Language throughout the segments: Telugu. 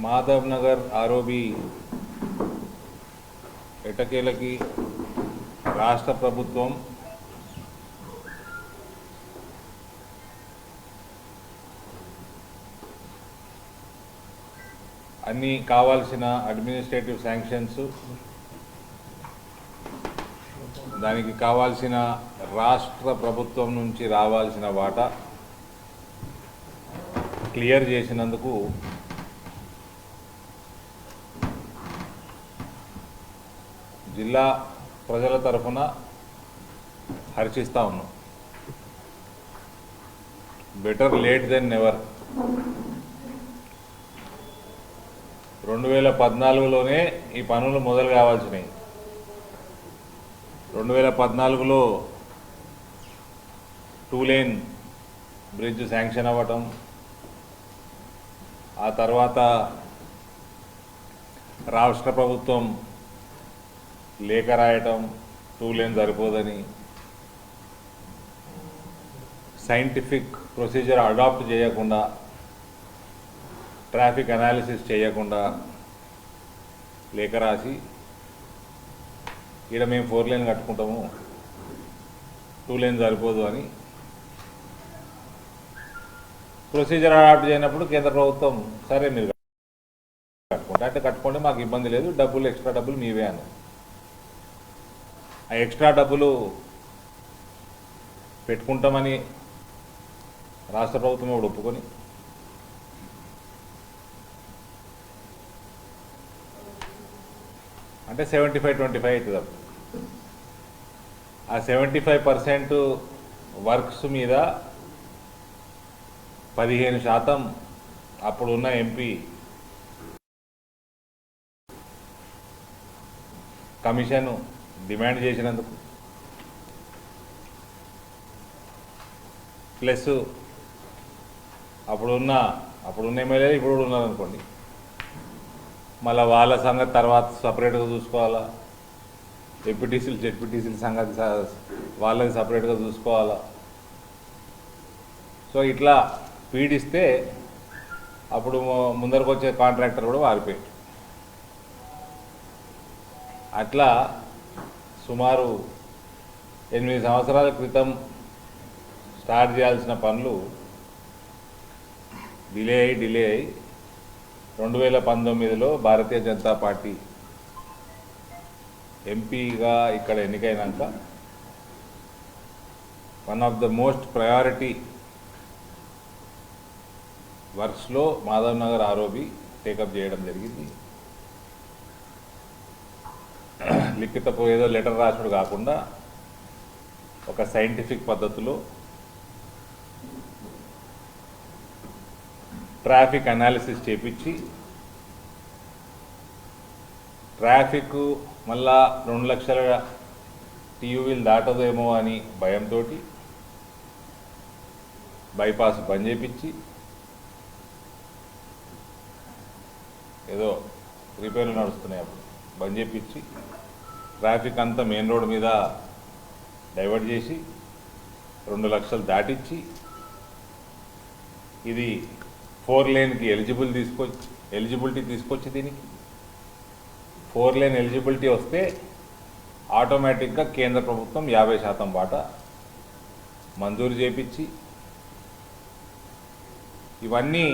మాధవ్ నగర్ ఆర్ఓబి ఎటకేలకి రాష్ట్ర ప్రభుత్వం అన్ని కావాల్సిన అడ్మినిస్ట్రేటివ్ శాంక్షన్స్, దానికి కావాల్సిన రాష్ట్ర ప్రభుత్వం నుంచి రావాల్సిన వాటా క్లియర్ చేసినందుకు జిల్లా ప్రజల తరఫున హర్షిస్తూ ఉన్నాం. Better late than never. 2014లోనే ఈ పనులు మొదలు కావాల్సినవి. 2014లో 2 లేన్ బ్రిడ్జ్ శాంక్షన్ అవ్వటం, ఆ తర్వాత రాష్ట్ర ప్రభుత్వం లేఖ రాయటం 2 లేన్ సరిపోదని, సైంటిఫిక్ ప్రొసీజర్ అడాప్ట్ చేయకుండా, ట్రాఫిక్ అనాలిసిస్ చేయకుండా లేఖ రాసి ఇక్కడ మేము 4 లేన్ కట్టుకుంటాము 2 లేన్ సరిపోదు అని ప్రొసీజర్ అడాప్ట్ చేయనప్పుడు కేంద్ర ప్రభుత్వం సరే మీరు కట్టుకుంటే అంటే కట్టుకోండి, మాకు ఇబ్బంది లేదు, డబ్బులు ఎక్స్ట్రా డబ్బులు మీవే అని. ఆ ఎక్స్ట్రా డబ్బులు పెట్టుకుంటామని రాష్ట్ర ప్రభుత్వం కూడా ఒప్పుకొని అంటే 75-25 అవుతుంది. అప్పుడు ఆ 75% వర్క్స్ మీద 15% అప్పుడున్న ఎంపీ కమిషన్ డిమాండ్ చేసినందుకు, ప్లస్ అప్పుడున్న ఎమ్మెల్యేలు ఇప్పుడు కూడా ఉన్నారనుకోండి, మళ్ళీ వాళ్ళ సంగతి తర్వాత సపరేట్గా చూసుకోవాలా, ఎంపీటీసీలు జెడ్పీటీసీల సంగతి వాళ్ళది సపరేట్గా చూసుకోవాలా. సో ఇట్లా పీడిస్తే అప్పుడు ముందరకు వచ్చే కాంట్రాక్టర్ కూడా వారిపోయాడు. అట్లా సుమారు 8 సంవత్సరాల క్రితం స్టార్ట్ చేయాల్సిన పనులు డిలే అయ్యి 2019లో భారతీయ జనతా పార్టీ ఎంపీగా ఇక్కడ ఎన్నికైనాక one of the most priority వర్క్స్లో మాధవ్ నగర్ ఆర్ఓబి టేకప్ చేయడం జరిగింది. లిఖితపు ఏదో లెటర్ రాసుడు కాకుండా ఒక సైంటిఫిక్ పద్ధతిలో ట్రాఫిక్ అనాలిసిస్ చేపించి, ట్రాఫిక్ మళ్ళా 2 లక్షల టీయూవీలు దాటదేమో అని భయంతో బైపాస్ బంద్ చేపించి, ఏదో రిపేర్లు నడుస్తున్నాయి అప్పుడు బంద్ చేపించి, ట్రాఫిక్ అంతా మెయిన్ రోడ్ మీద డైవర్ట్ చేసి 2 లక్షలు దాటించి, ఇది 4 లేన్కి ఎలిజిబిలిటీ తీసుకొచ్చి దీనికి 4 లేన్ ఎలిజిబిలిటీ వస్తే ఆటోమేటిక్గా కేంద్ర ప్రభుత్వం 50% వాటా మంజూరు చేపించి, ఇవన్నీ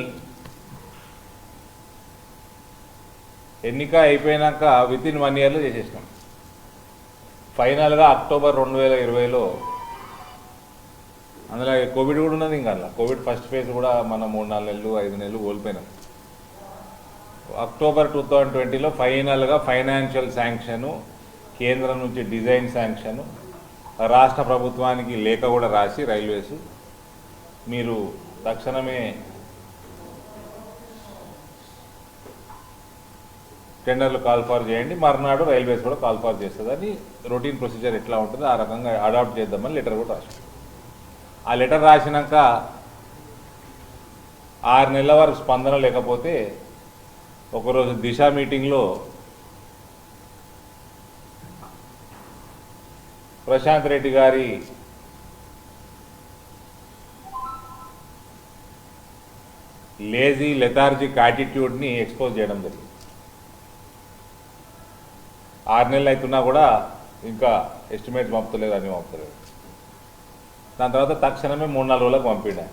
ఎన్నిక అయిపోయినాక వితిన్ 1 ఇయర్లో చేసేసినాం. ఫైనల్గా అక్టోబర్ 2020లో, అందులో కోవిడ్ కూడా ఉన్నది. ఇంకా కోవిడ్ ఫస్ట్ ఫేజ్ కూడా మనం 3-4 నెలలు 5 నెలలు కోల్పోయినాం. అక్టోబర్ 2020లో ఫైనల్గా ఫైనాన్షియల్ శాంక్షను, కేంద్రం నుంచి డిజైన్ శాంక్షను, రాష్ట్ర ప్రభుత్వానికి లేఖ కూడా రాసి రైల్వేస్ మీరు తక్షణమే టెండర్లు కాల్ ఫార్ చేయండి, మర్నాడు రైల్వేస్ కూడా కాల్ ఫార్ చేస్తుందని రొటీన్ ప్రొసీజర్ ఎట్లా ఉంటుందో ఆ రకంగా అడాప్ట్ చేద్దామని లెటర్ కూడా రాసి, ఆ లెటర్ రాసినాక 6 నెలల వరకు స్పందన లేకపోతే ఒకరోజు దిశ మీటింగ్లో ప్రశాంత్ రెడ్డి గారి లేజీ లెథార్జిక్ యాటిట్యూడ్ని ఎక్స్పోజ్ చేయడం జరిగింది. 6 నెలలు అవుతున్నా కూడా ఇంకా ఎస్టిమేట్ పంపుతలేదు, అన్నీ పంపుతలేదు. దాని తర్వాత తక్షణమే 3-4 రోజులకు పంపిండా.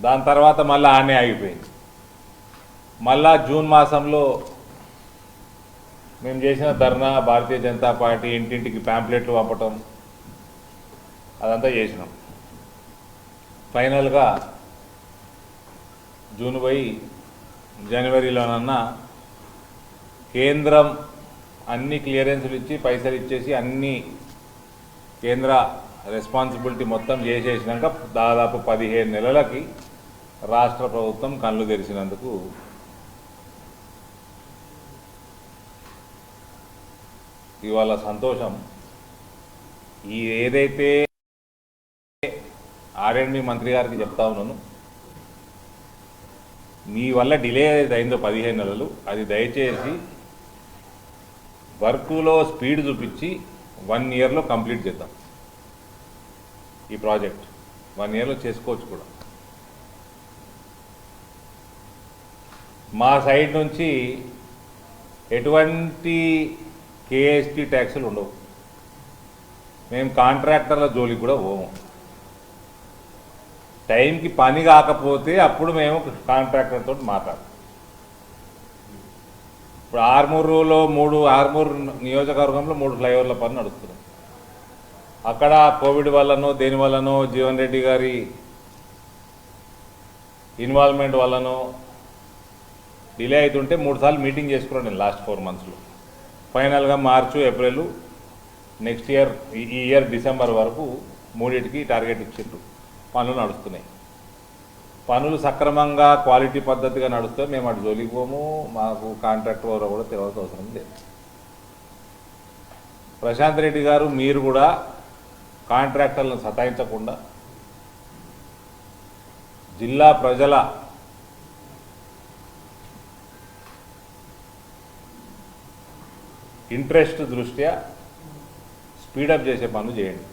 దాని తర్వాత మళ్ళీ ఆనే ఆగిపోయింది. మళ్ళా జూన్ మాసంలో మేము చేసిన ధర్నా, భారతీయ జనతా పార్టీ ఇంటింటికి ప్యాంప్లెట్లు పంపటం అదంతా చేసినాం. ఫైనల్గా జూన్ పోయి జనవరిలోనన్నా కేంద్రం అన్ని క్లియరెన్స్లు ఇచ్చి పైసలు ఇచ్చేసి అన్ని కేంద్ర రెస్పాన్సిబిలిటీ మొత్తం చేసేసినాక దాదాపు 15 నెలలకి రాష్ట్ర ప్రభుత్వం కళ్ళు తెరిచినందుకు ఇవాళ సంతోషం. ఈ ఏదైతే ఆర్ఎండ్బి మంత్రి గారికి చెప్తా ఉన్నాను, మీ వల్ల డిలే అయిందో 15 నెలలు, అది దయచేసి వర్క్లో స్పీడ్ చూపించి 1 ఇయర్లో కంప్లీట్ చేద్దాం. ఈ ప్రాజెక్ట్ 1 ఇయర్లో చేసుకోవచ్చు కూడా. మా సైడ్ నుంచి ఎటువంటి కేఎస్టీ ట్యాక్సులు ఉండవు. మేము కాంట్రాక్టర్ల జోలికి కూడా పోము. టైంకి పని కాకపోతే అప్పుడు మేము కాంట్రాక్టర్తో మాట్లాడతాం. ఇప్పుడు ఆర్మూరులో ఆర్మూరు నియోజకవర్గంలో 3 ఫ్లైఓవర్ల పని నడుస్తున్నాయి. అక్కడ కోవిడ్ వల్లనో దేని వల్లనో జీవన్ రెడ్డి గారి ఇన్వాల్వ్మెంట్ వల్లనో డిలే అవుతుంటే 3 సార్లు మీటింగ్ చేసుకున్నాను నేను లాస్ట్ 4 మంత్స్లో. ఫైనల్గా మార్చు, ఏప్రిల్, నెక్స్ట్ ఇయర్ ఈ ఇయర్ డిసెంబర్ వరకు 3టికి టార్గెట్ ఇచ్చిండ్రు. పనులు నడుస్తున్నాయి. పనులు సక్రమంగా క్వాలిటీ పద్ధతిగా నడుస్తే మేము అటు జోలికి పోము. మాకు కాంట్రాక్టర్ ఎవరో కూడా తెలియాల్సిన అవసరం లేదు. ప్రశాంత్ రెడ్డి గారు, మీరు కూడా కాంట్రాక్టర్లను సతాయించకుండా జిల్లా ప్రజల ఇంట్రెస్ట్ దృష్ట్యా స్పీడప్ చేసే పనులు చేయండి.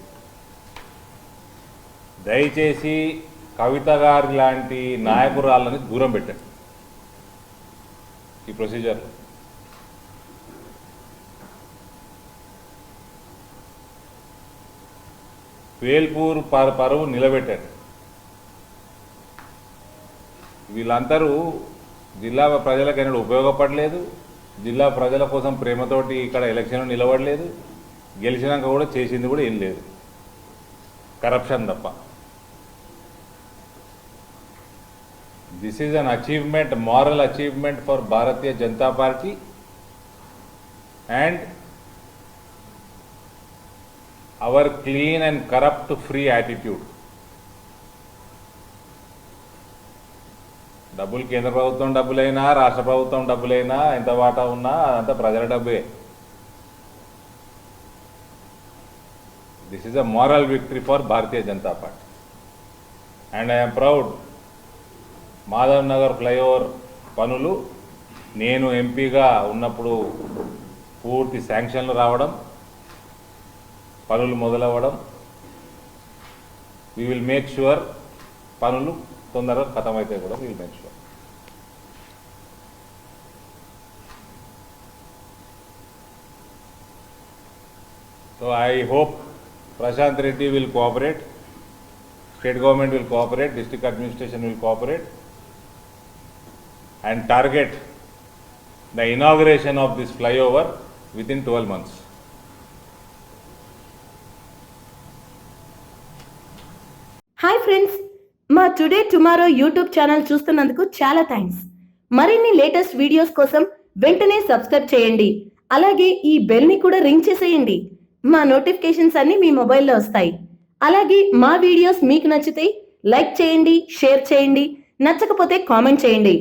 దయచేసి కవిత గారి లాంటి నాయకురాళ్ళని దూరం పెట్టండి ఈ ప్రొసీజర్లో. వేల్పూర్ పరువు నిలబెట్టండి. వీళ్ళందరూ జిల్లా ప్రజలకైనా ఉపయోగపడలేదు. జిల్లా ప్రజల కోసం ప్రేమతోటి ఇక్కడ ఎలక్షన్లో నిలబడలేదు. గెలిచినాక కూడా చేసింది కూడా ఏం లేదు, కరప్షన్ తప్ప. This is an achievement, moral achievement for Bharatiya Janata party and hour clean and corrupt free attitude. డబ్బులు కేంద్ర ప్రభుత్వం డబ్బులైనా రాష్ట్ర ప్రభుత్వం డబ్బులైనా ఎంత వాటా ఉన్నా అదంతా ప్రజల డబ్బే. This is a moral victory for Bharatiya Janata party and I'm proud. Madhav Nagar flyover పనులు నేను ఎంపీగా ఉన్నప్పుడు పూర్తి శాంక్షన్లు రావడం, పనులు మొదలవ్వడం. వీ విల్ మేక్ ష్యూర్ పనులు తొందరగా ఖతమైతే కూడా we will make sure. So I hope Prashant Reddy will cooperate, state government will cooperate, district administration will cooperate and target the inauguration of this flyover within 12 months. Hi friends, మా టుడే టుమారో యూట్యూబ్ ఛానల్ చూస్తున్నందుకు చాలా థ్యాంక్స్. మరిన్ని లేటెస్ట్ వీడియోస్ కోసం వెంటనే సబ్స్క్రైబ్ చేయండి. అలాగే ఈ బెల్ ని కూడా రింగ్ చేసేయండి. మా నోటిఫికేషన్స్ అన్ని మీ మొబైల్లో వస్తాయి. అలాగే మా వీడియోస్ మీకు నచ్చితే లైక్ చేయండి, షేర్ చేయండి, నచ్చకపోతే కామెంట్ చేయండి.